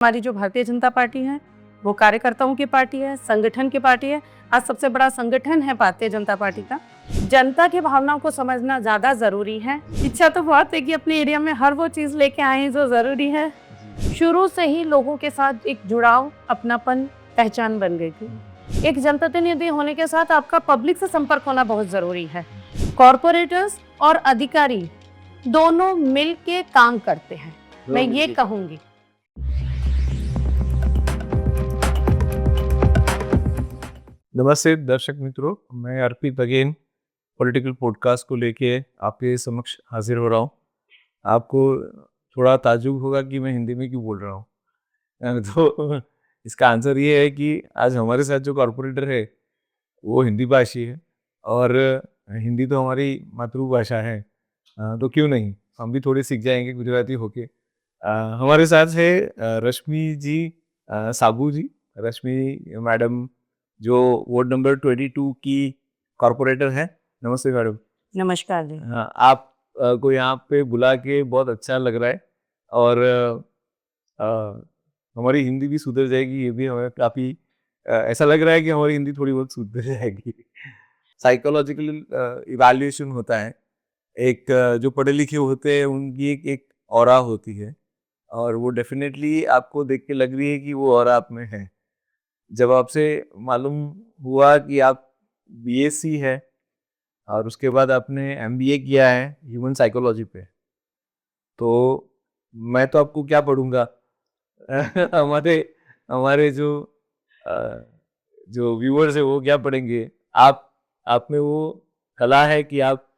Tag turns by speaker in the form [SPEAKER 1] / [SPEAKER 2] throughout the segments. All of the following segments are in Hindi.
[SPEAKER 1] हमारी जो भारतीय जनता पार्टी है वो कार्यकर्ताओं की पार्टी है, संगठन की पार्टी है। आज सबसे बड़ा संगठन है भारतीय जनता पार्टी का। जनता की भावनाओं को समझना ज्यादा जरूरी है। इच्छा तो बहुत है कि अपने एरिया में हर वो चीज लेके आए जो जरूरी है। शुरू से ही लोगों के साथ एक जुड़ाव, अपनापन, पहचान बन गई थी। एक जनप्रतिनिधि होने के साथ आपका पब्लिक से संपर्क होना बहुत जरूरी है। कॉर्पोरेटर्स और अधिकारी दोनों मिल के काम करते हैं, मैं ये कहूंगी।
[SPEAKER 2] नमस्ते दर्शक मित्रों, मैं अर्पित अगेन पॉलिटिकल पॉडकास्ट को लेके आपके समक्ष हाजिर हो रहा हूँ। आपको थोड़ा ताज्जुब होगा कि मैं हिंदी में क्यों बोल रहा हूँ। तो इसका आंसर ये है कि आज हमारे साथ जो कॉर्पोरेटर है वो हिंदी भाषी है और हिंदी तो हमारी मातृभाषा है, तो क्यों नहीं हम भी थोड़ी सीख जाएंगे गुजराती होके। हमारे साथ है रश्मि जी साबू जी। रश्मि मैडम जो वार्ड नंबर 22 की कॉर्पोरेटर है। नमस्ते मैडम।
[SPEAKER 1] नमस्कार जी।
[SPEAKER 2] हाँ, आप को यहाँ पे बुला के बहुत अच्छा लग रहा है और हमारी हिंदी भी सुधर जाएगी, ये भी हमें काफ़ी ऐसा लग रहा है कि हमारी हिंदी थोड़ी बहुत सुधर जाएगी। साइकोलॉजिकल इवैल्यूएशन होता है, एक जो पढ़े लिखे होते हैं उनकी एक ऑरा होती है और वो डेफिनेटली आपको देख के लग रही है कि वो ऑरा आप में है। जब आपसे मालूम हुआ कि आप बीएससी है और उसके बाद आपने एमबीए किया है ह्यूमन साइकोलॉजी पे, तो मैं तो आपको क्या पढ़ूंगा। हमारे हमारे जो व्यूअर्स है वो क्या पढ़ेंगे। आप में वो कला है कि आप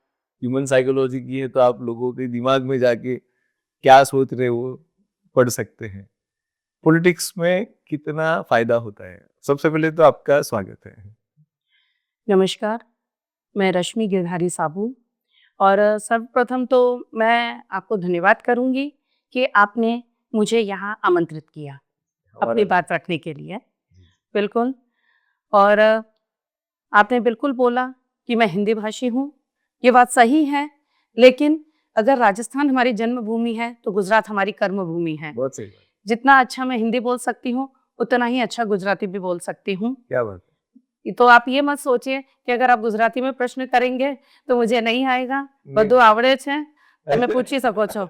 [SPEAKER 2] ह्यूमन साइकोलॉजी की है, तो आप लोगों के दिमाग में जाके क्या सोच रहे वो पढ़ सकते हैं। पॉलिटिक्स में कितना फायदा होता है, सबसे पहले तो आपका स्वागत है।
[SPEAKER 1] नमस्कार, मैं रश्मि गिरधारी साबू और सर्वप्रथम तो मैं आपको धन्यवाद करूंगी कि आपने मुझे यहाँ आमंत्रित किया अपनी बात रखने के लिए। बिल्कुल। और आपने बिल्कुल बोला कि मैं हिंदी भाषी हूँ, ये बात सही है। लेकिन अगर राजस्थान हमारी जन्मभूमि है तो गुजरात हमारी कर्मभूमि है।
[SPEAKER 2] बहुत सही बात।
[SPEAKER 1] जितना अच्छा मैं हिंदी बोल सकती हूँ उतना ही अच्छा गुजराती भी बोल सकती हूँ।
[SPEAKER 2] क्या बात है।
[SPEAKER 1] तो आप ये मत सोचिए कि अगर आप गुजराती में प्रश्न करेंगे तो मुझे नहीं आएगा। બધું આવડે છે, તમે પૂછી શકો છો।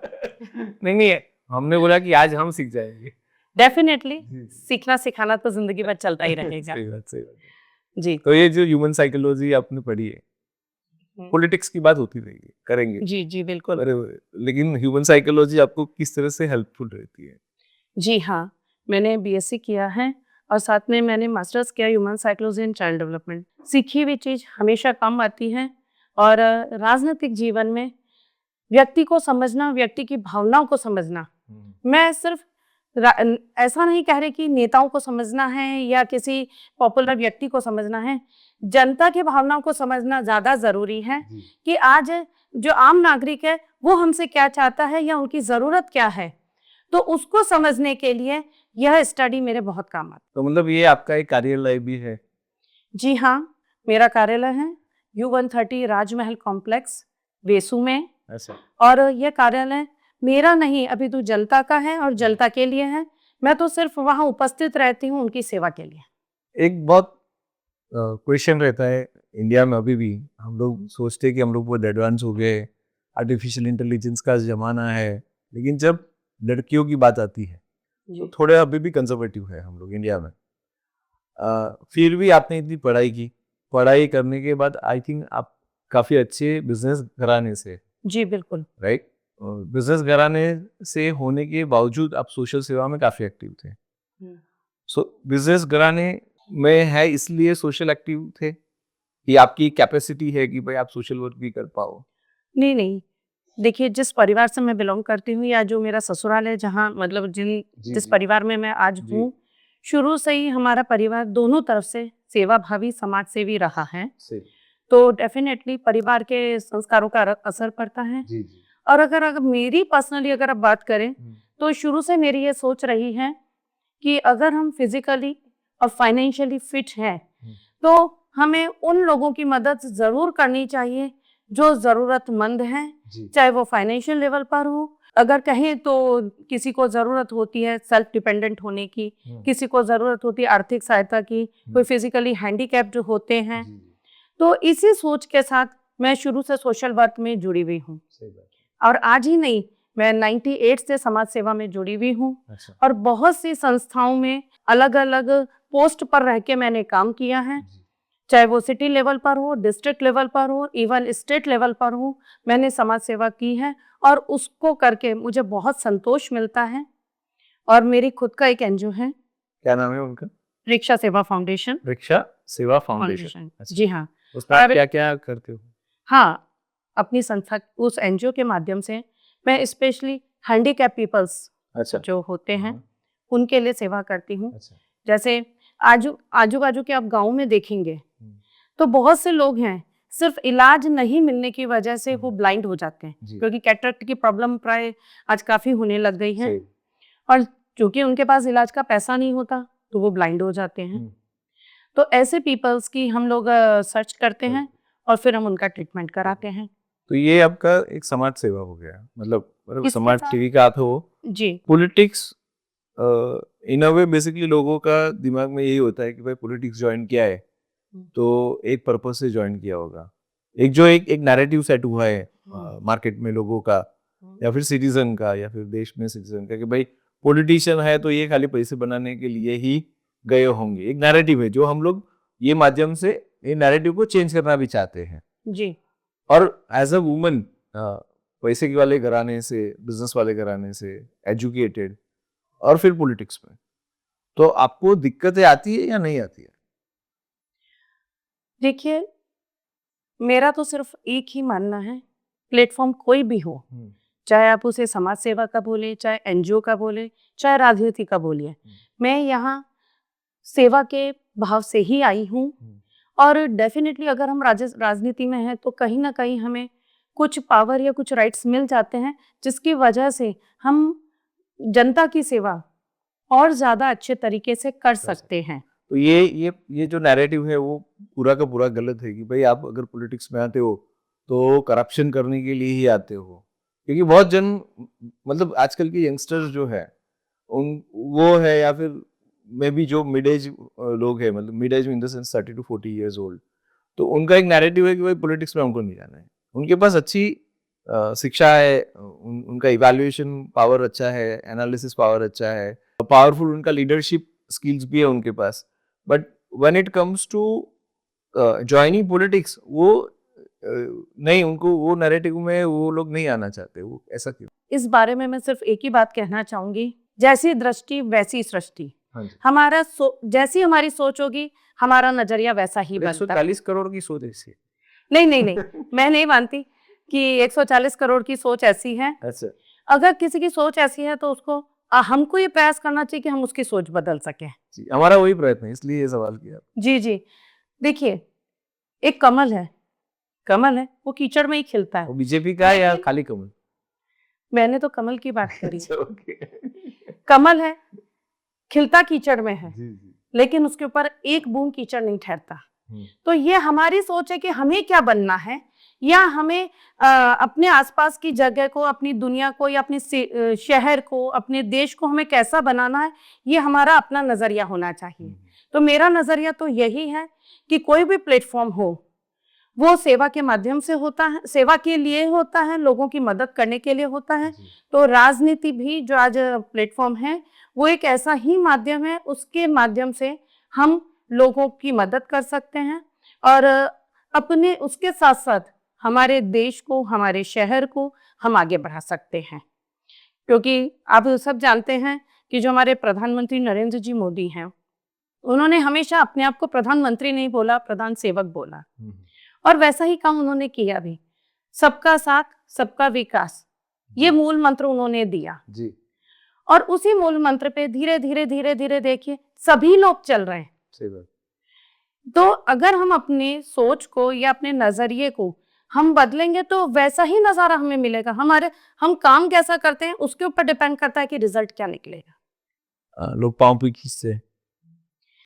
[SPEAKER 2] नहीं है, हमने बोला कि आज हम सीख जाएंगे।
[SPEAKER 1] डेफिनेटली सीखना सिखाना तो जिंदगी भर चलता ही रहेगा।
[SPEAKER 2] सही बात है।
[SPEAKER 1] जी।
[SPEAKER 2] तो ये जो ह्यूमन साइकोलॉजी आपने पढ़ी है, पॉलिटिक्स की बात होती रहेगी, करेंगे।
[SPEAKER 1] जी जी बिल्कुल।
[SPEAKER 2] लेकिन ह्यूमन साइकोलॉजी आपको किस तरह से हेल्पफुल रहती है?
[SPEAKER 1] जी हाँ, मैंने बीएससी किया है और साथ में मैंने मास्टर्स किया human psychology and child development. सीखी हुई चीज हमेशा काम आती है और राजनीतिक जीवन में व्यक्ति को समझना, व्यक्ति की भावनाओं को समझना, मैं सिर्फ ऐसा नहीं कह रही कि नेताओं को समझना है या किसी पॉपुलर व्यक्ति को समझना है। जनता की भावनाओं को समझना ज्यादा जरूरी है कि आज जो आम नागरिक है वो हमसे क्या चाहता है या उनकी जरूरत क्या है, तो उसको समझने के लिए यह स्टडी मेरे बहुत काम आता।
[SPEAKER 2] तो मतलब ये आपका एक कार्यालय भी है?
[SPEAKER 1] जी हाँ, मेरा कार्यालय है U130 राजमहल कॉम्प्लेक्स वेसू में।
[SPEAKER 2] ऐसा।
[SPEAKER 1] और यह कार्यालय मेरा नहीं, अभी तो जनता का है और जनता के लिए है। मैं तो सिर्फ वहाँ उपस्थित रहती हूँ उनकी सेवा के लिए।
[SPEAKER 2] एक बहुत क्वेश्चन रहता है इंडिया में, अभी भी हम लोग सोचते हैं कि हम लोग बहुत एडवांस हो गए, आर्टिफिशियल इंटेलिजेंस का ज़माना है, लेकिन जब लड़कियों की बात आती है तो थोड़े अभी भी कंजर्वेटिव है हम लोग इंडिया में। फिर भी आपने इतनी पढ़ाई की, पढ़ाई करने के बाद आई थिंक आप काफ़ी अच्छे बिजनेस घराने से। जी
[SPEAKER 1] बिल्कुल।
[SPEAKER 2] राइट। बिजनेस घराने से होने के बावजूद आप सोशल सेवा में काफ़ी एक्टिव थे। बिजनेस घराने में है इसलिए सोशल एक्टिव थे कि आपकी कैपेसिटी है कि भाई आप सोशल वर्क भी कर पाओ?
[SPEAKER 1] नहीं नहीं, देखिए जिस परिवार से मैं बिलोंग करती हूँ या जो मेरा ससुराल है, जहाँ मतलब जिस परिवार में मैं आज हूँ, शुरू से ही हमारा परिवार दोनों तरफ से सेवा भावी समाज सेवी रहा है। तो डेफिनेटली परिवार के संस्कारों का असर पड़ता है। और अगर मेरी पर्सनली अगर आप बात करें तो शुरू से मेरी ये सोच रही है कि अगर हम फिजिकली और फाइनेंशियली फिट हैं तो हमें उन लोगों की मदद जरूर करनी चाहिए जो जरूरतमंद हैं, चाहे वो फाइनेंशियल लेवल पर हो, अगर कहें तो किसी को ज़रूरत होती है सेल्फ डिपेंडेंट होने की, किसी को ज़रूरत होती है आर्थिक सहायता की, कोई फिजिकली हैंडीकैप्ड होते हैं। तो इसी सोच के साथ मैं शुरू से सोशल वर्क में जुड़ी हुई हूँ। और आज ही नहीं, मैं 98 से समाज सेवा में जुड़ी हुई हूँ।
[SPEAKER 2] अच्छा।
[SPEAKER 1] और बहुत सी संस्थाओं में अलग अलग पोस्ट पर रह के मैंने काम किया है, चाहे वो सिटी लेवल पर हो, डिस्ट्रिक्ट लेवल पर हो, इवन स्टेट लेवल पर हो, मैंने समाज सेवा की है और उसको करके मुझे बहुत संतोष मिलता है। और मेरी खुद का एक एनजीओ है।
[SPEAKER 2] क्या नाम है उनका?
[SPEAKER 1] रिक्शा सेवा फाउंडेशन।
[SPEAKER 2] रिक्शा सेवा फाउंडेशन। अच्छा।
[SPEAKER 1] जी हाँ।
[SPEAKER 2] उसमें आप
[SPEAKER 1] और
[SPEAKER 2] क्या क्या करते हो?
[SPEAKER 1] हाँ, अपनी संस्था उस एनजीओ के माध्यम से मैं स्पेशली हैंडीकैप पीपल्स
[SPEAKER 2] अच्छा।
[SPEAKER 1] जो होते हैं उनके लिए सेवा करती हूँ।
[SPEAKER 2] अच्छा।
[SPEAKER 1] जैसे आजू बाजू के आप गाँव में देखेंगे तो बहुत से लोग हैं, सिर्फ इलाज नहीं मिलने की वजह से वो ब्लाइंड हो जाते हैं, क्योंकि कैटरेक्ट की प्रॉब्लम प्राय आज काफी होने लग गई है। और क्योंकि उनके पास इलाज का पैसा नहीं होता तो वो ब्लाइंड हो जाते हैं। तो ऐसे पीपल्स की हम लोग सर्च करते हैं और फिर हम उनका ट्रीटमेंट कराते हैं।
[SPEAKER 2] तो ये आपका एक समाज सेवा हो गया, मतलब
[SPEAKER 1] इसके
[SPEAKER 2] समाज
[SPEAKER 1] साथ-
[SPEAKER 2] टीवी का आप हो।
[SPEAKER 1] जी।
[SPEAKER 2] Politics in a way basically लोगों का दिमाग में यही होता है कि भाई पॉलिटिक्स ज्वाइन किया है तो एक पर्पस से ज्वाइन किया होगा। एक नैरेटिव सेट हुआ है मार्केट में लोगों का, या फिर सिटीजन का, या फिर देश में सिटीजन का, कि भाई पॉलिटिशियन है तो ये खाली पैसे बनाने के लिए ही गए होंगे। एक नैरेटिव है जो हम लोग ये माध्यम से ये नैरेटिव को चेंज करना भी चाहते हैं।
[SPEAKER 1] जी।
[SPEAKER 2] और एज अ वुमन, पैसे के वाले घराने से, बिजनेस वाले घराने से, एजुकेटेड, और फिर पॉलिटिक्स में, तो आपको दिक्कतें आती है या नहीं आती है?
[SPEAKER 1] देखिए, मेरा तो सिर्फ एक ही मानना है, प्लेटफॉर्म कोई भी हो, चाहे आप उसे समाज सेवा का बोले, चाहे एनजीओ का बोले, चाहे राजनीति का बोलिए, मैं यहाँ सेवा के भाव से ही आई हूँ। और डेफिनेटली अगर हम राजनीति में हैं तो कहीं ना कहीं हमें कुछ पावर या कुछ राइट्स मिल जाते हैं, जिसकी वजह से हम जनता की सेवा और ज्यादा अच्छे तरीके से कर सकते हैं।
[SPEAKER 2] तो ये जो नैरेटिव है वो पूरा का पूरा गलत है कि भाई आप अगर पॉलिटिक्स में आते हो तो करप्शन करने के लिए ही आते हो। क्योंकि बहुत जन, मतलब आजकल के यंगस्टर्स जो है उन वो है, या फिर मे बी जो मिड एज लोग हैं, मतलब mid age in the sense 30 to 40 years old, तो उनका एक नैरेटिव है कि भाई पॉलिटिक्स में हमको नहीं जाना है। उनके पास अच्छी शिक्षा है, उनका इवैल्यूएशन पावर अच्छा है, एनालिसिस पावर अच्छा है, पावरफुल उनका लीडरशिप स्किल्स भी है उनके पास, but when it comes to joining politics, वो नहीं, उनको वो नैरेटिव में वो लोग नहीं आना चाहते। वो ऐसा क्यों?
[SPEAKER 1] इस बारे में मैं सिर्फ एक ही बात कहना चाहूंगी, जैसी दृष्टि वैसी सृष्टि। हमारा जैसी हमारी सोच होगी, हमारा नजरिया वैसा ही बनता है।
[SPEAKER 2] 140 करोड़ की सोच ऐसी?
[SPEAKER 1] नहीं, मैं नहीं मानती कि 140 करोड़ की सोच ऐसी है।
[SPEAKER 2] अच्छा।
[SPEAKER 1] अगर किसी की सोच ऐसी है तो उसको हमको ये प्रयास करना चाहिए कि हम उसकी सोच बदल सकें।
[SPEAKER 2] जी, हमारा वही प्रयत्न है, इसलिए ये सवाल किया।
[SPEAKER 1] जी। देखिए, एक कमल है, वो कीचड़ में ही खिलता है।
[SPEAKER 2] वो बीजेपी का है या खाली कमल?
[SPEAKER 1] मैंने तो कमल की बात करी।
[SPEAKER 2] ओके।
[SPEAKER 1] कमल है, खिलता कीचड़ में है,
[SPEAKER 2] जी।
[SPEAKER 1] लेकिन उसके ऊपर एक बूंद कीचड़ नहीं ठहरता। तो ये हमारी सोच है कि हमें क्या बनना है, या हमें अपने आसपास की जगह को, अपनी दुनिया को, या अपने शहर को, अपने देश को हमें कैसा बनाना है, ये हमारा अपना नजरिया होना चाहिए। तो मेरा नजरिया तो यही है कि कोई भी प्लेटफॉर्म हो वो सेवा के माध्यम से होता है, सेवा के लिए होता है, लोगों की मदद करने के लिए होता है। तो राजनीति भी जो आज प्लेटफॉर्म है वो एक ऐसा ही माध्यम है, उसके माध्यम से हम लोगों की मदद कर सकते हैं और अपने उसके साथ साथ हमारे देश को, हमारे शहर को हम आगे बढ़ा सकते हैं। क्योंकि आप सब जानते हैं कि जो हमारे प्रधानमंत्री नरेंद्र जी मोदी हैं, उन्होंने हमेशा अपने आप को प्रधानमंत्री नहीं बोला, प्रधान सेवक बोला, और वैसा ही काम उन्होंने किया भी। सबका साथ, सबका विकास, ये मूल मंत्र उन्होंने दिया जी। और उसी मूल मंत्र पे धीरे धीरे देखिए सभी लोग चल रहे हैं।
[SPEAKER 2] सही बात।
[SPEAKER 1] तो अगर हम अपने सोच को या अपने नजरिए को हम बदलेंगे तो वैसा ही नजारा हमें मिलेगा। हम काम कैसा करते हैं उसके ऊपर डिपेंड करता है कि रिजल्ट क्या निकलेगा।
[SPEAKER 2] लोग पांव पे खींचते हैं।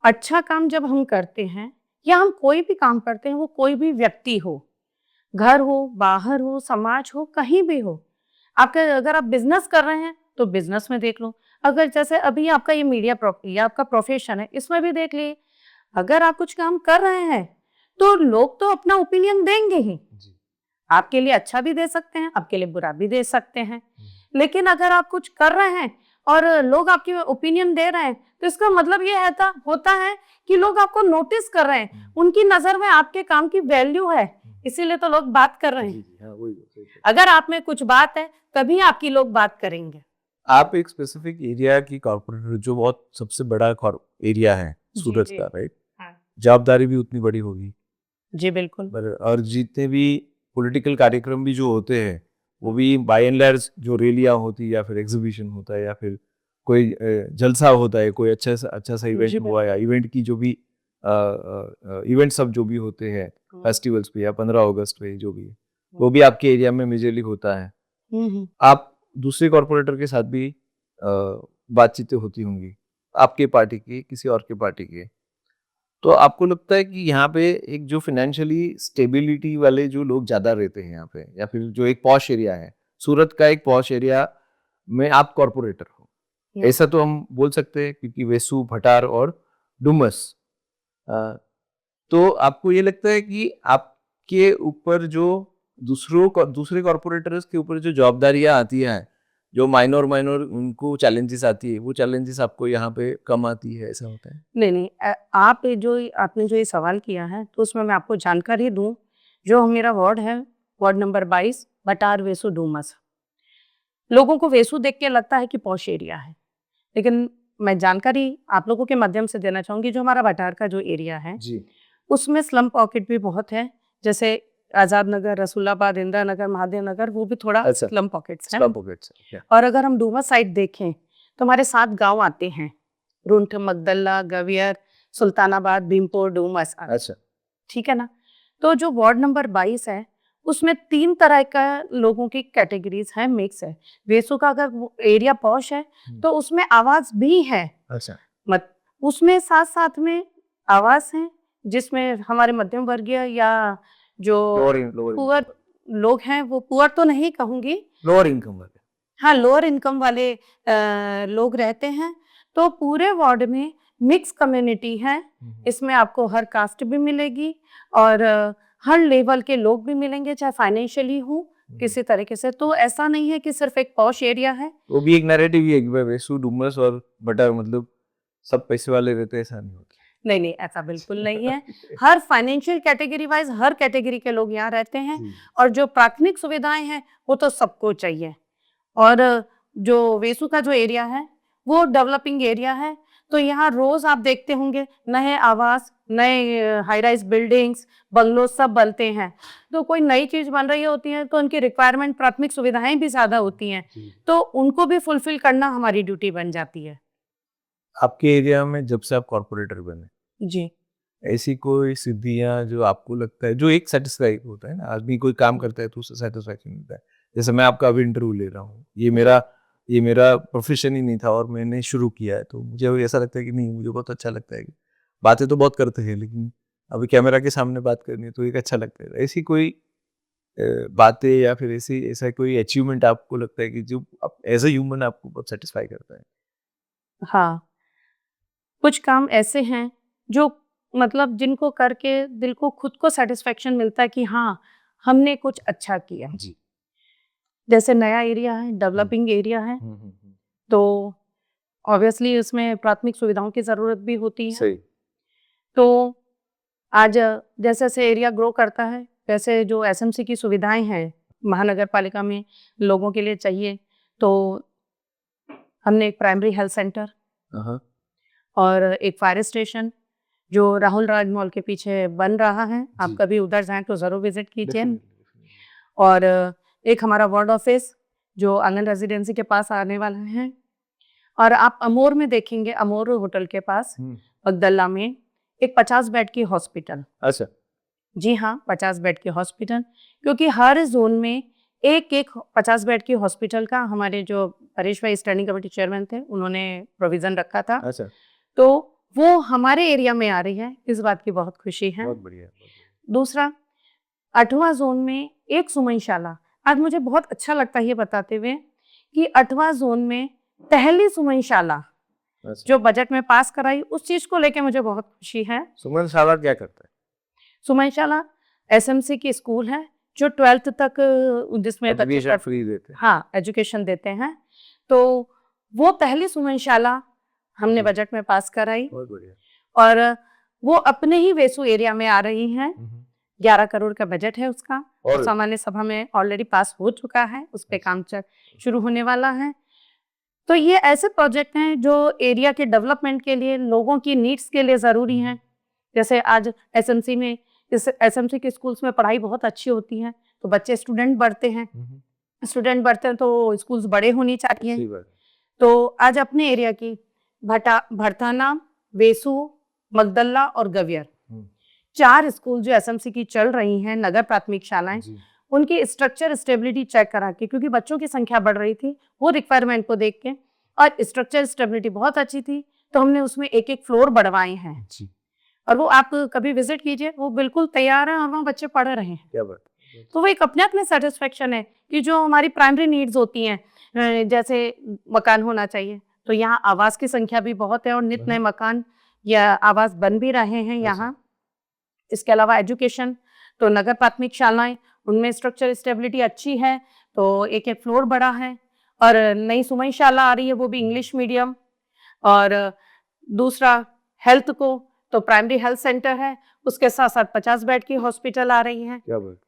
[SPEAKER 1] अच्छा काम जब हम करते हैं या हम कोई भी काम करते हैं, वो कोई भी व्यक्ति हो, घर हो, बाहर हो, समाज हो, कहीं भी हो, आपका अगर आप बिजनेस कर रहे हैं तो बिजनेस में देख लो, अगर जैसे अभी आपका ये मीडिया या आपका प्रोफेशन है, इसमें भी देख लिए, अगर आप कुछ काम कर रहे हैं तो लोग तो अपना ओपिनियन देंगे ही, आपके लिए अच्छा भी दे सकते हैं, आपके लिए बुरा भी दे सकते हैं। लेकिन अगर आप कुछ कर रहे हैं और लोग आपकी ओपिनियन दे रहे हैं तो इसका मतलब ये होता है कि लोग आपको नोटिस कर रहे हैं, उनकी नजर में आपके काम की वैल्यू है, इसीलिए तो लोग बात कर रहे हैं। अगर आप में कुछ बात है तभी आपकी लोग बात करेंगे।
[SPEAKER 2] आप एक स्पेसिफिक एरिया की कॉर्पोरेटर, जो बहुत सबसे बड़ा एरिया है सूरत का, राइट? जवाबदारी भी उतनी बड़ी होगी।
[SPEAKER 1] जी बिल्कुल।
[SPEAKER 2] और जितने भी पॉलिटिकल कार्यक्रम भी जो होते हैं वो भी बाय एंड लार्ज, जो रैलियां होती है या फिर एग्जीबिशन होता है या फिर कोई जलसा होता है, कोई अच्छा सा इवेंट हुआ, या इवेंट की जो भी इवेंट सब जो भी होते हैं फेस्टिवल्स पे या 15 अगस्त पे जो भी, वो भी आपके एरिया में मेजरली होता है। आप दूसरे कॉर्पोरेटर के साथ भी बातचीतें होती होंगी, आपके पार्टी की, किसी और के पार्टी की, तो आपको लगता है कि यहाँ पे एक जो फाइनेंशियली स्टेबिलिटी वाले जो लोग ज्यादा रहते हैं यहाँ पे, या फिर जो एक पॉश एरिया है, सूरत का एक पॉश एरिया में आप कॉर्पोरेटर हो, ऐसा तो हम बोल सकते हैं, क्योंकि वेसु, भटार और डुमस, तो आपको ये लगता है कि आपके ऊपर जो दूसरे कॉर्पोरेटर्स के ऊपर जो जवाबदारियां आती हैं, जो माइनर उनको चैलेंजेस आती है, वो चैलेंजेस आपको यहाँ पे कम आती है, ऐसा होता है?
[SPEAKER 1] नहीं, आपने जो ये सवाल किया है तो उसमें मैं आपको जानकारी दूं, जो मेरा वार्ड है, वार्ड नंबर 22, भटार, वेसु, डूमस, लोगों को वेसु देख के लगता है कि पॉश एरिया है, लेकिन मैं जानकारी आप लोगों के माध्यम से देना चाहूंगी, जो हमारा भटार का जो एरिया है
[SPEAKER 2] जी,
[SPEAKER 1] उसमें स्लम पॉकेट भी बहुत है, जैसे आजाद नगर, रसूलाबाद, इंदिरा नगर, महादेव नगर, वो भी थोड़ा स्लम पॉकेट्स हैं। और अगर हम डूमस साइड देखें तो हमारे 7 गांव आते हैं, रुंठ, मगदल्ला, गवियर, सुल्तानाबाद, भीमपुर, डूमस।
[SPEAKER 2] अच्छा,
[SPEAKER 1] ठीक है ना। तो जो वार्ड नंबर 22 है उसमें 3 तरह का लोगों की कैटेगरीज है, मिक्स है। वेसु का अगर एरिया पॉश है तो उसमें आवास भी है।
[SPEAKER 2] अच्छा,
[SPEAKER 1] उसमें साथ साथ में आवास है जिसमें हमारे मध्यम वर्गीय या जो पुअर लोग हैं, वो पुअर तो नहीं कहूंगी,
[SPEAKER 2] लोअर इनकम वाले,
[SPEAKER 1] हाँ लोअर इनकम वाले लोग रहते हैं। तो पूरे वार्ड में मिक्स कम्युनिटी है, इसमें आपको हर कास्ट भी मिलेगी और हर लेवल के लोग भी मिलेंगे, चाहे फाइनेंशियली हो किसी तरीके से। तो ऐसा नहीं है कि सिर्फ एक पॉश एरिया है।
[SPEAKER 2] वो भी एक नैरेटिव ही है कि वेसु, डुमस और भटार मतलब सब पैसे वाले रहते हैं, ऐसा नहीं होता।
[SPEAKER 1] नहीं, ऐसा बिल्कुल नहीं है। हर फाइनेंशियल कैटेगरी वाइज हर कैटेगरी के लोग यहाँ रहते हैं और जो प्राथमिक सुविधाएं हैं वो तो सबको चाहिए। और जो वेसु का जो एरिया है वो डेवलपिंग एरिया है, तो यहाँ रोज आप देखते होंगे नए आवास, नए हाई राइज बिल्डिंग्स, बंगलो सब बनते हैं। तो कोई नई चीज बन रही होती है तो उनकी रिक्वायरमेंट, प्राथमिक सुविधाएं भी ज्यादा होती हैं, तो उनको भी फुलफिल करना हमारी ड्यूटी बन जाती है।
[SPEAKER 2] आपके एरिया में जब से आप कॉर्पोरेटर बने
[SPEAKER 1] जी,
[SPEAKER 2] ऐसी कोई सिद्धियां जो आपको लगता है, जो एक सेटिस्फाई होता है ना, आदमी कोई काम करता है तो उससे सेटिस्फैक्शन मिलता है। जैसे मैं आपका अभी इंटरव्यू ले रहा हूँ, ये मेरा प्रोफेशन ही नहीं था और मैंने शुरू किया है, तो मुझे ऐसा लगता है कि नहीं, मुझे बहुत अच्छा लगता है कि बातें तो बहुत करते हैं लेकिन अभी कैमरा के सामने बात करनी है तो एक अच्छा लगता है। ऐसी कोई बातें या फिर ऐसा कोई अचीवमेंट आपको लगता है कि जो एज ए ह्यूमन आपको बहुत सेटिस्फाई करता है?
[SPEAKER 1] हाँ, कुछ काम ऐसे हैं जो मतलब जिनको करके दिल को खुद को सेटिस्फेक्शन मिलता है कि हाँ हमने कुछ अच्छा किया।
[SPEAKER 2] जी,
[SPEAKER 1] जैसे नया एरिया है, डेवलपिंग एरिया है, तो ऑब्वियसली उसमें प्राथमिक सुविधाओं की जरूरत भी होती है।
[SPEAKER 2] सही।
[SPEAKER 1] तो आज जैसे जैसे एरिया ग्रो करता है वैसे जो एसएमसी की सुविधाएं हैं महानगर पालिका में लोगों के लिए चाहिए, तो हमने एक प्राइमरी हेल्थ सेंटर और एक फायर स्टेशन जो राहुल राज मॉल के पीछे बन रहा है, आप कभी उधर जाएं तो जरूर विजिट कीजिए। और एक हमारा वार्ड ऑफिस जो आनंद रेजिडेंसी के पास आने वाला है। और आप अमोर में देखेंगे, अमोर होटल के पास बगदल्ला में एक 50 बेड की हॉस्पिटल।
[SPEAKER 2] अच्छा,
[SPEAKER 1] जी हाँ, 50 बेड की हॉस्पिटल, क्योंकि हर जोन में एक 50 बेड की हॉस्पिटल का हमारे जो हरीश भाई स्टैंडिंग कमेटी चेयरमैन थे उन्होंने प्रोविजन रखा था।
[SPEAKER 2] अच्छा,
[SPEAKER 1] तो वो हमारे एरिया में आ रही है, इस बात की बहुत खुशी है।
[SPEAKER 2] बहुत बढ़िया।
[SPEAKER 1] दूसरा, 8वां जोन में एक सुमनशाला आज मुझे बहुत अच्छा लगता है ये बताते हुए कि 8वां जोन में पहली सुमन शाला जो बजट में पास कराई, उस चीज को लेके मुझे बहुत खुशी है।
[SPEAKER 2] सुमन शाला क्या करता है?
[SPEAKER 1] सुमन शाला एसएमसी की स्कूल है जो 12th तक जिसमें
[SPEAKER 2] एजुकेशन फ्री देते हैं।
[SPEAKER 1] हाँ, एजुकेशन देते हैं। तो वो पहली सुमन शाला हमने बजट में पास कराई।
[SPEAKER 2] बहुत बढ़िया।
[SPEAKER 1] और वो अपने ही वेसू एरिया में आ रही हैं। 11 करोड़ का बजट है उसका और सामान्य सभा में ऑलरेडी पास हो चुका है, उस पे काम शुरू होने वाला है। तो ये ऐसे प्रोजेक्ट हैं जो एरिया के डेवलपमेंट के लिए, लोगों की नीड्स के लिए ज़रूरी हैं। जैसे आज एसएमसी में, इस एसएमसी के स्कूल्स में पढ़ाई बहुत अच्छी होती है, तो बच्चे स्टूडेंट बढ़ते हैं, तो स्कूल्स बड़े होने चाहिए। तो आज अपने एरिया की भरथाना, वेसू, मगदल्ला और गवियर 4 स्कूल जो एसएमसी की चल रही हैं, नगर प्राथमिक शालाएं, उनकी स्ट्रक्चर स्टेबिलिटी चेक करा के, क्योंकि बच्चों की संख्या बढ़ रही थी, वो रिक्वायरमेंट को देख के, और स्ट्रक्चर स्टेबिलिटी बहुत अच्छी थी, तो हमने उसमें एक फ्लोर बढ़वाए हैं जी। और वो आप कभी विजिट कीजिए, वो बिल्कुल तैयार है और वहाँ बच्चे पढ़ रहे हैं। क्या बात। तो वो एक अपने आप में सेटिस्फेक्शन है कि जो हमारी प्राइमरी नीड्स होती हैं, जैसे मकान होना चाहिए, तो यहाँ आवास की संख्या भी बहुत है और नित नए मकान या आवास बन भी रहे हैं यहाँ। इसके अलावा एजुकेशन, तो नगर प्राथमिक शालाएं, उनमें स्ट्रक्चर स्टेबिलिटी अच्छी है, तो एक फ्लोर बड़ा है। और नई सुमन शाला आ रही है, वो भी इंग्लिश मीडियम। और दूसरा हेल्थ को, तो प्राइमरी हेल्थ सेंटर है, उसके साथ साथ 50 बेड की हॉस्पिटल आ रही है। क्या बात।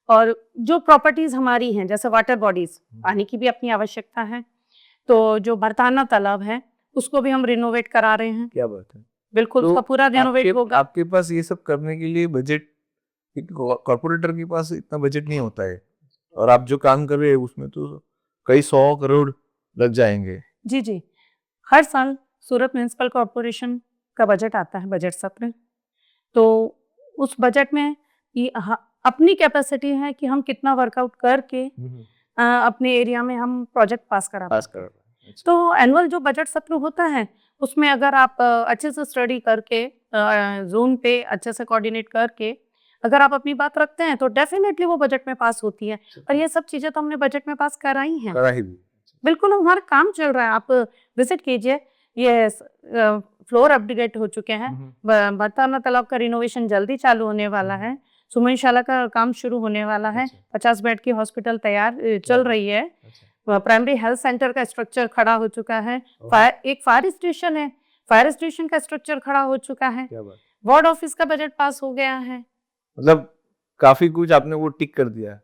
[SPEAKER 1] और जो प्रॉपर्टीज हमारी हैं, जैसे वाटर बॉडीज, पानी की भी अपनी आवश्यकता है, तो जो भरताना तालाब है उसको भी हम रिनोवेट करा रहे हैं। क्या बात है। बिल्कुल, उसका पूरा रिनोवेट होगा। आपके पास ये सब करने के लिए बजट, कॉर्पोरेटर के पास इतना बजट नहीं होता है, और आप जो काम कर रहे हैं उसमें तो कई 100 करोड़ लग जाएंगे। जी जी, हर साल सूरत म्युनिसिपल कॉर्पोरेशन का बजट आता है, बजट सत्र, तो उस बजट में ये अपनी कैपेसिटी है कि हम कितना वर्कआउट करके अपने एरिया में हम प्रोजेक्ट पास करा। तो एनुअल जो बजट सत्र होता है, उसमें अगर आप अच्छे से स्टडी करके, जोन पे अच्छे से कोऑर्डिनेट करके अगर आप अपनी बात रखते हैं, तो डेफिनेटली वो बजट में पास होती है। और ये सब चीजें तो हमने बजट में पास कराई हैं। बिल्कुल, हमारा काम चल रहा है, आप विजिट कीजिए। ये फ्लोर अपग्रेड हो चुके हैं, भरताना तालाब का रिनोवेशन जल्दी चालू होने वाला है, सुमन शाला का काम शुरू होने वाला है, 50 बेड की हॉस्पिटल तैयार चल रही है, प्राइमरी हेल्थ सेंटर का स्ट्रक्चर खड़ा हो चुका है, एक फायर स्टेशन है, फायर स्टेशन का स्ट्रक्चर खड़ा हो चुका है, वार्ड ऑफिस का बजट पास हो गया है। मतलब काफी कुछ आपने वो टिक कर दिया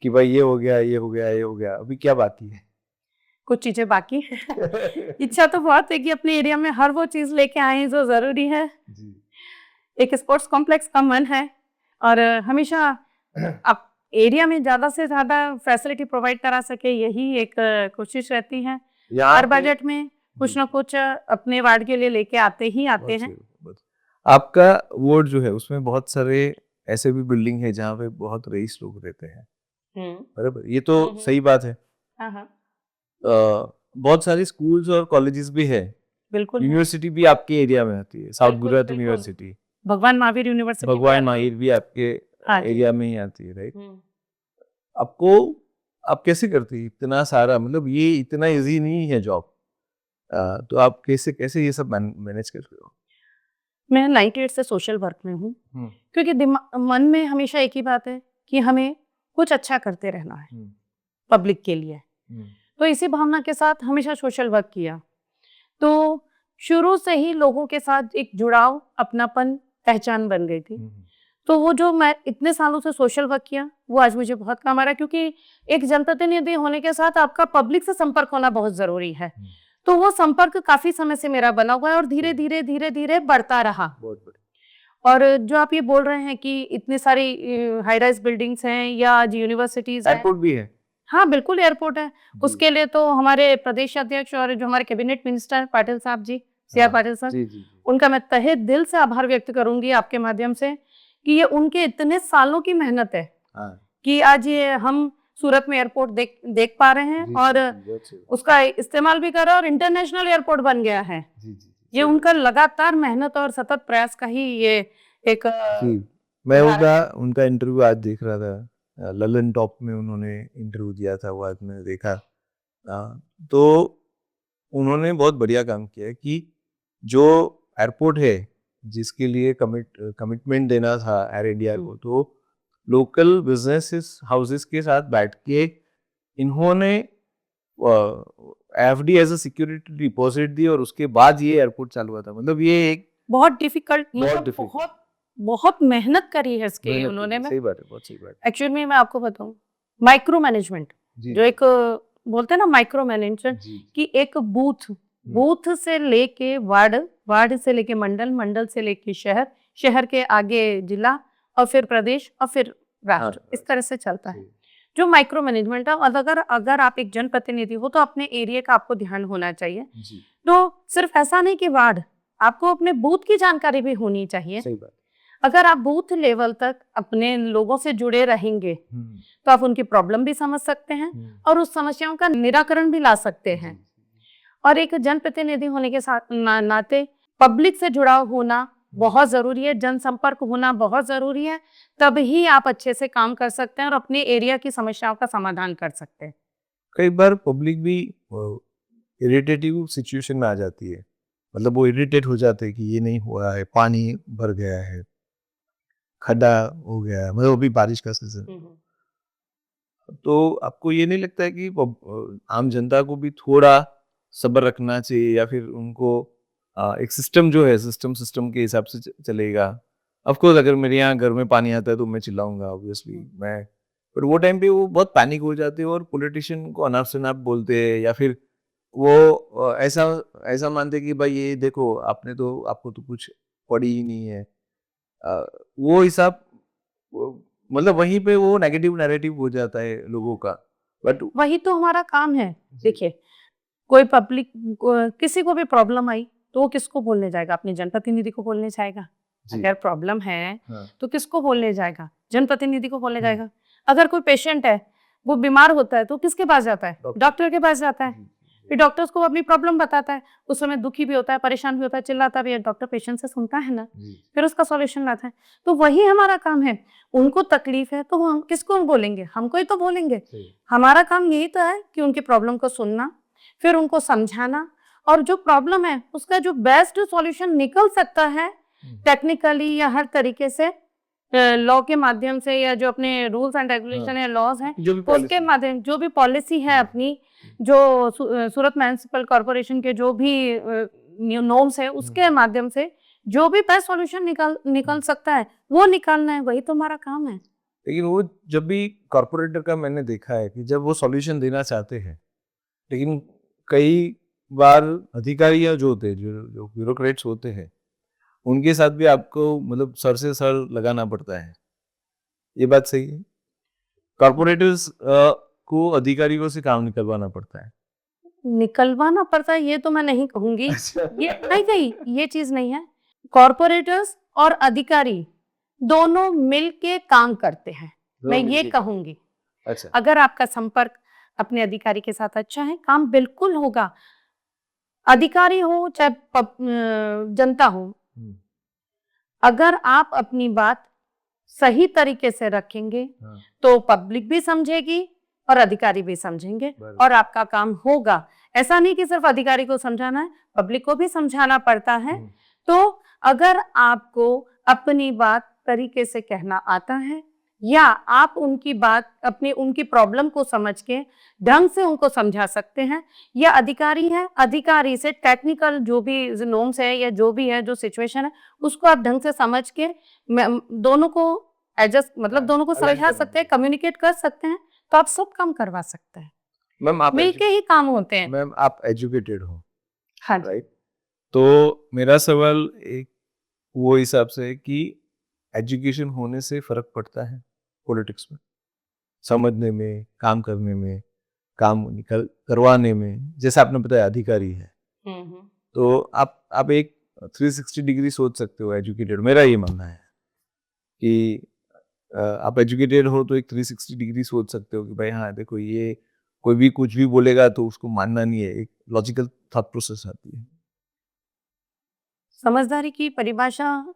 [SPEAKER 1] कि भाई ये हो गया, ये हो गया, ये हो गया। अभी क्या बाकी है? कुछ चीजें बाकी है। इच्छा तो बहुत है कि अपने एरिया में हर वो चीज लेके आए जो जरूरी है जी। एक स्पोर्ट्स कॉम्प्लेक्स का मन है, और हमेशा अब एरिया में ज्यादा से ज्यादा फैसिलिटी प्रोवाइड करा सके, यही एक कोशिश रहती है। हर बजट में कुछ ना कुछ अपने वार्ड के लिए लेके आते हैं। आपका वार्ड जो है उसमें बहुत सारे ऐसे भी बिल्डिंग है जहाँ पे बहुत रईस लोग रहते हैं, बराबर, ये तो सही बात है। बहुत सारे स्कूल्स और कॉलेजेस भी है, बिल्कुल, यूनिवर्सिटी भी आपके एरिया में आती है, साउथ गुजरात यूनिवर्सिटी, भगवान महावीर यूनिवर्सिटी, भगवान महावीर भी आपके एरिया में ही आती है, राइट। आपको, आप कैसे करती है इतना सारा, मतलब ये इतना इजी नहीं है जॉब, तो आप कैसे ये सब मैनेज करते हो? मैं 98 से सोशल वर्क में हूँ, क्योंकि मन में हमेशा एक ही बात है कि हमें कुछ अच्छा करते रहना है पब्लिक के लिए, तो इसी भावना के साथ हमेशा सोशल वर्क किया। तो शुरू से ही लोगों के साथ एक जुड़ाव, अपनापन, पहचान बन गई थी। तो वो जो मैं इतने सालों से सोशल वर्क किया, वो आज मुझे बहुत काम आ रहा है, क्योंकि एक जनप्रतिनिधि होने के साथ आपका पब्लिक से संपर्क होना बहुत जरूरी है। तो वो संपर्क काफी समय से मेरा बना हुआ है और धीरे धीरे बढ़ता रहा। और जो आप ये बोल रहे हैं कि इतनी सारी हाई राइज बिल्डिंग्स हैं या आज यूनिवर्सिटीज, एयरपोर्ट भी है। हाँ बिल्कुल, एयरपोर्ट है। उसके लिए तो हमारे प्रदेश अध्यक्ष और जो हमारे कैबिनेट मिनिस्टर पाटिल साहब जी, CR पाटिल साहब, उनका मैं तहे दिल से आभार व्यक्त करूंगी आपके माध्यम से, कि ये उनके इतने सालों की मेहनत है कि आज ये हम सूरत में एयरपोर्ट देख पा रहे हैं और उसका इस्तेमाल भी कर रहे हैं और इंटरनेशनल एयरपोर्ट बन गया है। ये उनका लगातार मेहनत और सतत प्रयास का ही ये एक। मैं उनका इंटरव्यू आज देख रहा था,
[SPEAKER 2] ललन टॉप में उन्होंने इंटरव्यू दिया था, वो आज मैंने देखा। तो उन्होंने बहुत बढ़िया काम किया कि जो एयरपोर्ट है जिसके लिए कमिटमेंट देना था एयर इंडिया को, तो लोकल बिजनेसेस हाउसेस के साथ बैठ के इन्होंने FD as a security deposit दी और उसके बाद ये एयरपोर्ट चालू हुआ था। मतलब ये एक
[SPEAKER 1] बहुत डिफिकल्ट,
[SPEAKER 2] बहुत
[SPEAKER 1] मतलब
[SPEAKER 2] difficult।
[SPEAKER 1] बहुत बहुत मेहनत करी है इसके
[SPEAKER 2] मेहनत
[SPEAKER 1] उन्होंने।
[SPEAKER 2] की,
[SPEAKER 1] मैं
[SPEAKER 2] सही बात है, बहुत सही बात है।
[SPEAKER 1] एक्चुअली में मैं आपको बताऊं, माइक्रो मैनेजमेंट
[SPEAKER 2] जी,
[SPEAKER 1] जो एक बोलते हैं ना माइक्रो मैनेजमेंट,
[SPEAKER 2] जी,
[SPEAKER 1] कि एक बूथ से लेके वार्ड, वार्ड से लेके मंडल, मंडल से लेके शहर, शहर के आगे जिला, और फिर प्रदेश, और फिर राष्ट्र,
[SPEAKER 2] हाँ,
[SPEAKER 1] इस तरह से चलता है
[SPEAKER 2] सही।
[SPEAKER 1] जो माइक्रो मैनेजमेंट है। और अगर आप एक जनप्रतिनिधि हो तो अपने एरिया का आपको ध्यान होना चाहिए।
[SPEAKER 2] जी,
[SPEAKER 1] तो सिर्फ ऐसा नहीं कि वार्ड, आपको अपने बूथ की जानकारी भी होनी चाहिए।
[SPEAKER 2] सही बात।
[SPEAKER 1] अगर आप बूथ लेवल तक अपने लोगों से जुड़े रहेंगे तो आप उनकी प्रॉब्लम भी समझ सकते हैं और उस समस्याओं का निराकरण भी ला सकते हैं। और एक जनप्रतिनिधि होने के साथ नाते पब्लिक से जुड़ा होना बहुत जरूरी है, जनसंपर्क होना बहुत जरूरी है, तभी आप अच्छे से काम कर सकते हैं और अपने एरिया की समस्याओं का समाधान कर सकते हैं।
[SPEAKER 2] कई बार पब्लिक भी इरिटेटिव सिचुएशन में आ जाती है, मतलब वो इरिटेट हो जाते हैं कि ये नहीं हुआ है, पानी भर गया है, खड्डा हो गया है, मतलब वो भी बारिश का सीजन। तो आपको ये नहीं लगता है कि आम जनता को भी थोड़ा सब्र रखना चाहिए, या फिर उनको एक सिस्टम जो है, सिस्टम के हिसाब से चलेगा? ऑफ कोर्स अगर मेरे यहाँ घर में पानी आता है तो मैं चिल्लाऊंगा ऑब्वियसली, मैं, पर वो टाइम पे वो बहुत पैनिक हो जाते हैं और पॉलिटिशियन को अनाप शनाप बोलते हैं, या फिर वो ऐसा ऐसा मानते हैं कि भाई ये देखो आपको तो कुछ पड़ी ही नहीं है। वो हिसाब मतलब वहीं पे वो नेगेटिव नैरेटिव हो जाता है लोगों का। बट
[SPEAKER 1] वही तो हमारा काम है। देखिए, कोई पब्लिक किसी को भी प्रॉब्लम आई तो वो किसको बोलने जाएगा? अपने जनप्रतिनिधि को बोलने जाएगा। अगर प्रॉब्लम है तो किसको बोलने जाएगा? जनप्रतिनिधि को बोलने जाएगा। अगर कोई पेशेंट है, वो बीमार होता है तो किसके पास जाता है? डॉक्टर के पास जाता है। फिर डॉक्टर्स को अपनी प्रॉब्लम बताता है, उस समय दुखी भी होता है, परेशान भी होता है, चिल्लाता भी है, डॉक्टर पेशेंट से सुनता है ना, फिर उसका सॉल्यूशन लाता है। तो वही हमारा काम है। उनको तकलीफ है तो हम किसको बोलेंगे? हमको ही तो बोलेंगे। हमारा काम यही तो है कि उनकी प्रॉब्लम को सुनना, फिर उनको समझाना, और जो प्रॉब्लम है उसका जो बेस्ट सॉल्यूशन निकल सकता है टेक्निकली या हर तरीके से, लॉ के माध्यम से, या जो अपने रूल्स एंड रेगुलेशन है, लॉज हैं, उसके माध्यम, जो भी पॉलिसी है अपनी, जो सूरत म्युनिसिपल कॉर्पोरेशन के जो भी नॉर्म्स है, उसके माध्यम से जो भी बेस्ट सॉल्यूशन निकल सकता है वो निकालना है। वही तो हमारा काम है।
[SPEAKER 2] लेकिन वो जब भी कॉर्पोरेटर का मैंने देखा है कि जब वो सॉल्यूशन देना चाहते हैं, लेकिन कई बार अधिकारी जो होते हैं, जो ब्यूरोक्रेट्स होते हैं, उनके साथ भी आपको मतलब सर से सर लगाना पड़ता है। ये बात सही है? कॉर्पोरेटर्स को अधिकारियों से काम निकलवाना पड़ता है।
[SPEAKER 1] निकलवाना पड़ता है ये तो मैं नहीं कहूंगी।
[SPEAKER 2] अच्छा।
[SPEAKER 1] ये नहीं, ये चीज नहीं है। कॉर्पोरेटर्स और अधिकारी दोनों मिलके काम करते हैं, मैं ये कहूंगी।
[SPEAKER 2] अच्छा।
[SPEAKER 1] अगर आपका संपर्क अपने अधिकारी के साथ अच्छा है, काम बिल्कुल होगा। अधिकारी हो चाहे जनता हो, अगर आप अपनी बात सही तरीके से रखेंगे तो पब्लिक भी समझेगी और अधिकारी भी समझेंगे और आपका काम होगा। ऐसा नहीं कि सिर्फ अधिकारी को समझाना है, पब्लिक को भी समझाना पड़ता है। तो अगर आपको अपनी बात तरीके से कहना आता है, या आप उनकी बात, अपनी उनकी प्रॉब्लम को समझ के ढंग से उनको समझा सकते हैं, या अधिकारी है, अधिकारी से टेक्निकल जो भी नॉर्म्स है या जो भी है, जो सिचुएशन है, उसको आप ढंग से समझ के दोनों को एडजस्ट, मतलब दोनों को समझा सकते हैं, कम्युनिकेट कर सकते हैं, तो आप सब काम करवा सकते हैं।
[SPEAKER 2] मैम आप
[SPEAKER 1] मिलके ही काम होते हैं।
[SPEAKER 2] मैम आप एजुकेटेड हो,
[SPEAKER 1] हाँ,
[SPEAKER 2] राइट? तो मेरा सवाल एक वो हिसाब से है कि एजुकेशन होने से फर्क पड़ता है पॉलिटिक्स में, समझने में, काम करने में, काम निकल करवाने में? जैसे आपने बताया अधिकारी है, तो आप एक 360 डिग्री सोच सकते हो एजुकेटेड। मेरा ये मानना है कि आप एजुकेटेड हो तो एक 360 डिग्री सोच सकते हो कि भाई हाँ देखो, ये कोई भी कुछ भी बोलेगा तो उसको मानना नहीं है, एक लॉजिकल थॉट प्रोसेस आती है।
[SPEAKER 1] समझदारी की परिभाषा,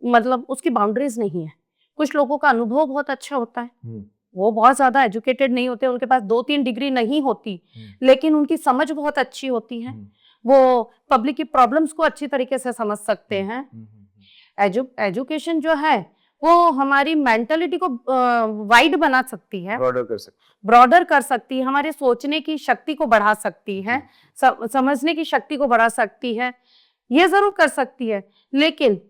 [SPEAKER 1] मतलब उसकी बाउंड्रीज नहीं है। कुछ लोगों का अनुभव बहुत अच्छा होता है, वो बहुत ज्यादा एजुकेटेड नहीं होते, उनके पास 2-3 डिग्री नहीं होती, लेकिन उनकी समझ बहुत अच्छी होती है, वो पब्लिक की प्रॉब्लम्स को अच्छी तरीके से समझ सकते हैं। एजुकेशन जो है वो हमारी मेंटालिटी को वाइड बना सकती है, ब्रॉडर कर सकती है, हमारे सोचने की शक्ति को बढ़ा सकती है, समझने की शक्ति को बढ़ा सकती है, ये जरूर कर सकती है। लेकिन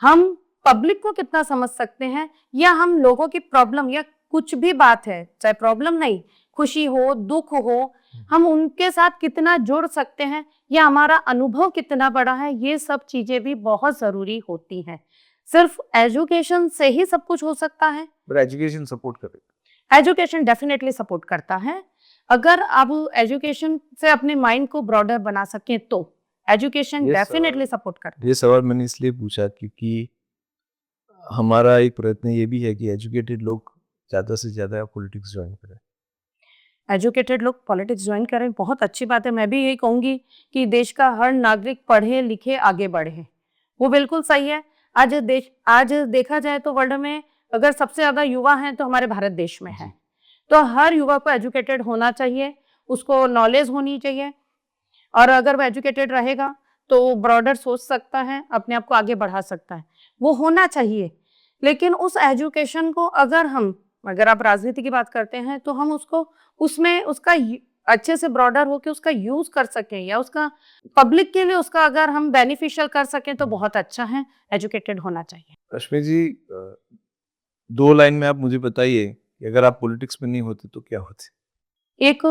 [SPEAKER 1] हम पब्लिक को कितना समझ सकते हैं, या हम लोगों की प्रॉब्लम या कुछ भी बात है, चाहे प्रॉब्लम नहीं, खुशी हो, दुख हो, हम उनके साथ कितना जुड़ सकते हैं, या हमारा अनुभव कितना बड़ा है, ये सब चीजें भी बहुत जरूरी होती हैं। सिर्फ एजुकेशन से ही सब कुछ हो सकता है?
[SPEAKER 2] पर एजुकेशन सपोर्ट करेगा?
[SPEAKER 1] एजुकेशन डेफिनेटली सपोर्ट करता है। अगर आप एजुकेशन से अपने माइंड को ब्रॉडर बना सकें तो एजुकेशन डेफिनेटली सपोर्ट करता है।
[SPEAKER 2] ये सवाल मैंने इसलिए पूछा क्योंकि हमारा एक प्रयत्न ये भी है कि एजुकेटेड लोग ज़्यादा से ज़्यादा पॉलिटिक्स ज्वाइन करें।
[SPEAKER 1] एजुकेटेड लोग पॉलिटिक्स ज्वाइन करें, बहुत अच्छी बात है। मैं भी यही कहूँगी कि देश का हर नागरिक पढ़े लिखे आगे बढ़े, वो बिल्कुल सही है। आज देखा जाए तो वर्ल्ड में अगर सबसे ज़्यादा युवा हैं तो हमारे भारत देश में है, तो हर युवा को एजुकेटेड होना चाहिए, उसको नॉलेज होनी चाहिए, और अगर वो एजुकेटेड रहेगा तो वो ब्रॉडर सोच सकता है, अपने आप को आगे बढ़ा सकता है, वो होना चाहिए। लेकिन उस एजुकेशन को अगर आप राजनीति की बात करते हैं तो हम उसको उसमें उसका अच्छे से ब्रॉडर होकर उसका यूज कर सकें, या उसका पब्लिक के लिए उसका अगर हम बेनिफिशियल कर सकें तो बहुत अच्छा है। एजुकेटेड होना चाहिए।
[SPEAKER 2] रश्मि जी, 2 लाइन में आप मुझे बताइए कि अगर आप पॉलिटिक्स में नहीं होते तो क्या होते?
[SPEAKER 1] एक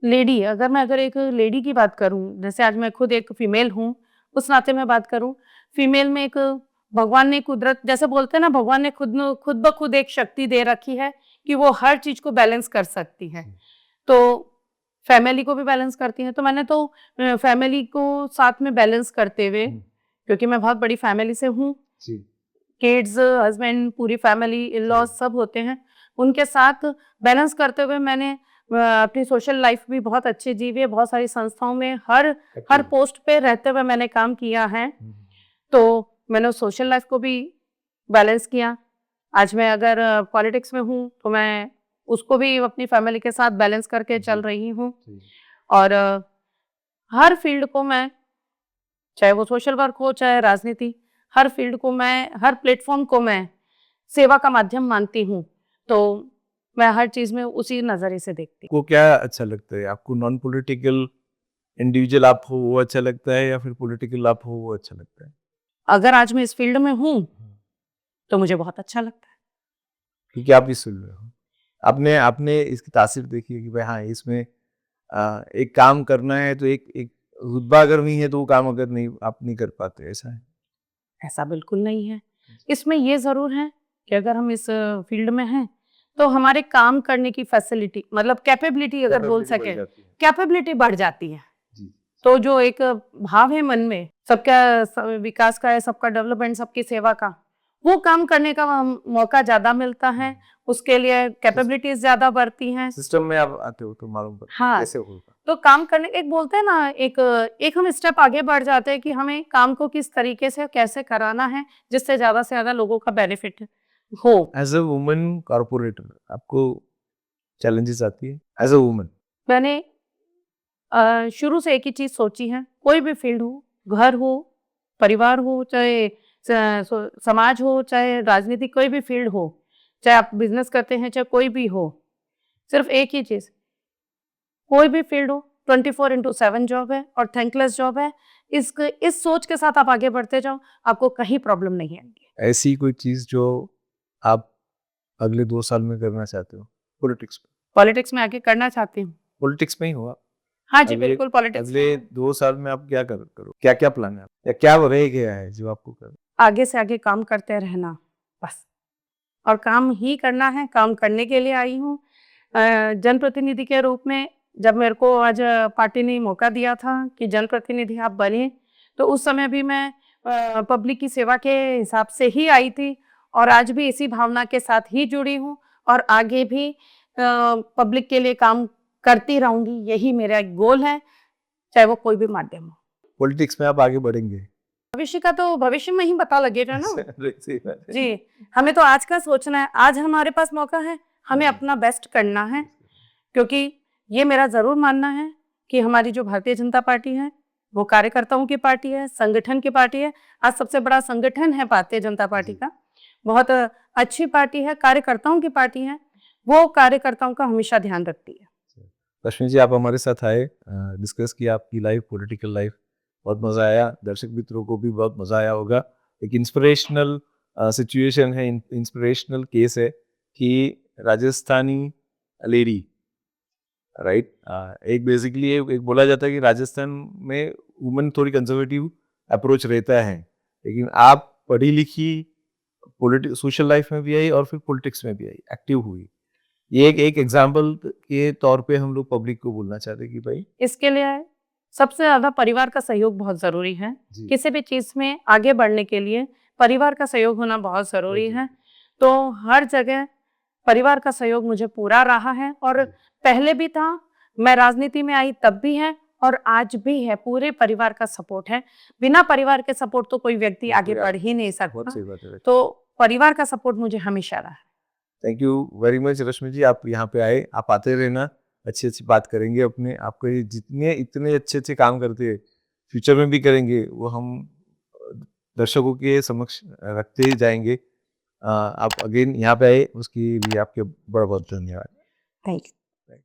[SPEAKER 1] लेडी, अगर एक लेडी की बात करूं, जैसे आज मैं खुद एक फीमेल हूं, उस नाते मैं बात करूं, फीमेल में एक भगवान ने कुदरत, जैसे बोलते हैं ना, भगवान ने खुद ब खुद एक शक्ति दे रखी है कि वो हर चीज को बैलेंस कर सकती है। तो फैमिली को भी बैलेंस करती है, तो मैंने तो फैमिली को साथ में बैलेंस करते हुए, क्योंकि मैं बहुत बड़ी फैमिली से हूँ, किड्स, हस्बैंड, पूरी फैमिली, इन लॉज सब होते हैं, उनके साथ बैलेंस करते हुए मैंने अपनी सोशल लाइफ भी बहुत अच्छी जी है। बहुत सारी संस्थाओं में हर पोस्ट पे रहते हुए मैंने काम किया है, तो मैंने सोशल लाइफ को भी बैलेंस किया। आज मैं अगर पॉलिटिक्स में हूँ तो मैं उसको भी अपनी फैमिली के साथ बैलेंस करके चल रही हूँ, और हर फील्ड को मैं, चाहे वो सोशल वर्क हो चाहे राजनीति, हर फील्ड को मैं, हर प्लेटफॉर्म को मैं सेवा का माध्यम मानती हूँ, तो मैं हर चीज में उसी नजरिए से देखती हूँ।
[SPEAKER 2] आपको क्या अच्छा लगता है? आपको नॉन पॉलिटिकल इंडिविजुअल आप हो वो अच्छा लगता है, या फिर पॉलिटिकल आप हो वो अच्छा लगता है?
[SPEAKER 1] अगर आज मैं इस फील्ड में हूँ तो मुझे बहुत अच्छा लगता है,
[SPEAKER 2] क्योंकि आप इस फील्ड में हो, आपने इसकी तासीर देखी है कि भाई हाँ, इसमें एक काम करना है तो एक रुतबा अगर नहीं है तो वो काम अगर नहीं आप नहीं कर पाते, ऐसा है?
[SPEAKER 1] ऐसा बिल्कुल नहीं है। इसमें ये जरूर है कि अगर हम इस फील्ड में हैं तो हमारे काम करने की फैसिलिटी, मतलब कैपेबिलिटी अगर बोल सके, कैपेबिलिटी बढ़ जाती है। तो जो एक भाव है मन में सबका विकास का है, सबका डेवलपमेंट, सबकी सेवा का, वो काम करने का मौका ज्यादा मिलता है, उसके लिए कैपेबिलिटीज ज्यादा बढ़ती हैं।
[SPEAKER 2] सिस्टम में आप आते हो तो मालूम पड़ता है कैसे होगा।
[SPEAKER 1] तो काम करने, एक बोलते हैं ना, एक हम स्टेप आगे बढ़ जाते हैं कि हमें काम को किस तरीके से कैसे कराना है जिससे ज्यादा से ज्यादा लोगों का बेनिफिट हो।
[SPEAKER 2] एज अ वुमन कॉर्पोरेटर आपको चैलेंजेस आती है एज अ वुमन?
[SPEAKER 1] मैंने शुरू से एक ही चीज सोची है, कोई भी फील्ड हो, घर हो, परिवार हो, चाहे समाज हो, चाहे राजनीति, कोई भी फील्ड हो, चाहे आप बिजनेस करते हैं, चाहे कोई भी हो, सिर्फ एक ही चीज, कोई भी फील्ड हो, 24/7 जॉब है और थैंकलेस जॉब है। इस सोच के साथ आप आगे बढ़ते जाओ, आपको कहीं प्रॉब्लम नहीं आएगी।
[SPEAKER 2] ऐसी कोई चीज जो आप अगले 2 साल में करना चाहते हो पॉलिटिक्स में?
[SPEAKER 1] पॉलिटिक्स में आगे करना चाहती हूँ।
[SPEAKER 2] पॉलिटिक्स में ही हो आप?
[SPEAKER 1] हाँ जी, बिल्कुल पॉलिटिक्स।
[SPEAKER 2] अगले 2 साल में आप क्या करो, क्या क्या प्लान है, या क्या रह गया है जो आपको करना?
[SPEAKER 1] आगे से आगे काम करते रहना बस, और काम ही करना है, काम करने के लिए आई हूँ। जनप्रतिनिधि के रूप में जब मेरे को आज पार्टी ने मौका दिया था कि जनप्रतिनिधि आप बने, तो उस समय भी मैं पब्लिक की सेवा के हिसाब से ही आई थी, और आज भी इसी भावना के साथ ही जुड़ी हूँ, और आगे भी पब्लिक के लिए काम करती रहूंगी। यही मेरा एक गोल है, चाहे वो कोई भी माध्यम हो।
[SPEAKER 2] पॉलिटिक्स में आप आगे बढ़ेंगे?
[SPEAKER 1] भविष्य का तो भविष्य में ही पता लगेगा ना। जी, हमें तो आज का सोचना है। आज हमारे पास मौका है, हमें अपना बेस्ट करना है, क्योंकि ये मेरा ज़रूर मानना है कि हमारी जो भारतीय जनता पार्टी है वो कार्यकर्ताओं की पार्टी है, संगठन की पार्टी है। आज सबसे बड़ा संगठन है भारतीय जनता पार्टी का, बहुत अच्छी पार्टी है, कार्यकर्ताओं की पार्टी है, वो कार्यकर्ताओं का हमेशा ध्यान रखती है।
[SPEAKER 2] रश्मि जी, आप हमारे साथ आए, डिस्कस किया आपकी लाइफ, पॉलिटिकल लाइफ, बहुत मज़ा आया। दर्शक मित्रों को भी बहुत मज़ा आया होगा। एक इंस्पिरेशनल सिचुएशन है, इंस्पिरेशनल केस है कि राजस्थानी लेडी, राइट, एक बेसिकली एक बोला जाता है कि राजस्थान में वुमेन थोड़ी कंजर्वेटिव अप्रोच रहता है, लेकिन आप पढ़ी लिखी, सोशल लाइफ में भी आई और फिर पॉलिटिक्स में भी आई, एक्टिव हुई। ये एक एग्जाम्पल के तौर पे हम लोग पब्लिक को बोलना चाहते हैं कि भाई
[SPEAKER 1] इसके लिए सबसे ज़्यादा परिवार का सहयोग बहुत ज़रूरी है।
[SPEAKER 2] जी।
[SPEAKER 1] किसी भी चीज़ में आगे बढ़ने के लिए परिवार का सहयोग होना बहुत ज़रूरी है। तो हर जगह परिवार का सहयोग मुझे पूरा रहा है, और पहले भी था, मैं राजनीति में आई तब भी है और आज भी है। पूरे परिवार का सपोर्ट है। बिना परिवार के सपोर्ट तो कोई व्यक्ति आगे बढ़ ही नहीं
[SPEAKER 2] बहुत सही
[SPEAKER 1] सकता।
[SPEAKER 2] बात है।
[SPEAKER 1] तो परिवार का सपोर्ट मुझे हमेशा रहा है।
[SPEAKER 2] थैंक यू वेरी मच रश्मि जी, आप यहाँ पे आए, आप आते रहना, अच्छी अच्छी बात करेंगे अपने, आपको ये जितने इतने अच्छे अच्छे काम करते हैं, फ्यूचर में भी करेंगे, वो हम दर्शकों के समक्ष रखते ही जाएंगे। आप अगेन यहाँ पे आए, उसकी लिए आपके बहुत बहुत धन्यवाद।
[SPEAKER 1] Thank you.